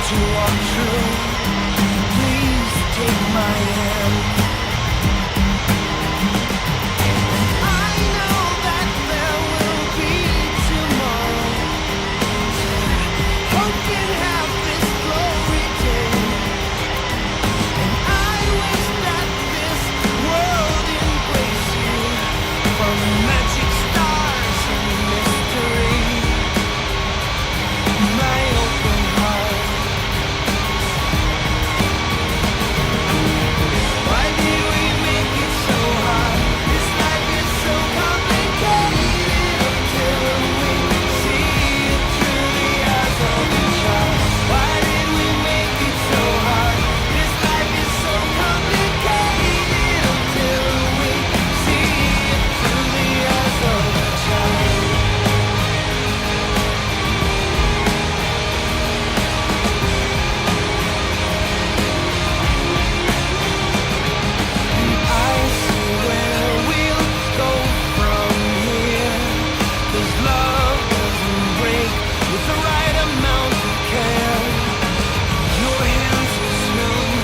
to walk through. Please take my hand. I know that there will be tomorrow. Hope can have this glory day. And I wish that this world embrace you from magic stars and mystery. My open heart. Why did we make it so hard? This life is so complicated until we see it through the eyes of a child. Why did we make it so hard? This life is so complicated until we see it through the eyes of a child. I see where we'll go from here. 'Cause love doesn't break with the right amount of care. Your hands are smooth,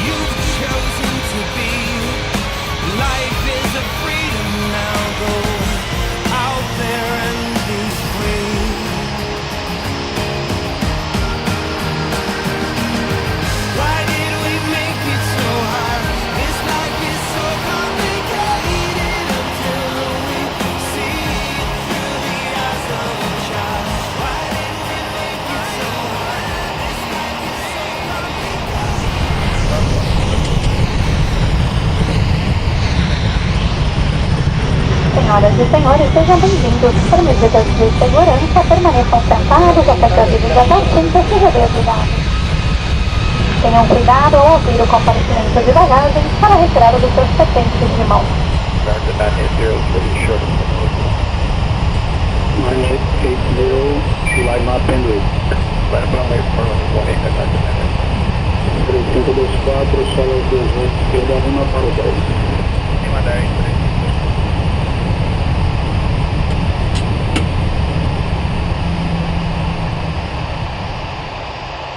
you've chosen to be. Life is a freedom now. Go out there and be free. Why did we make it so hard? This life is so complicated until we see it through the eyes of a child. Why did we make it so hard? This life is so Senhoras e senhores, sejam bem-vindos. Por medidas de segurança, permaneçam sentados até que avisos das assentos sejam desligados. Tenham cuidado ao abrir o compartimento de bagagens para a retirada dos seus pertences de mão. 9880, July Map Henry. 3524, solo 28, esquerda, 1 para o 10.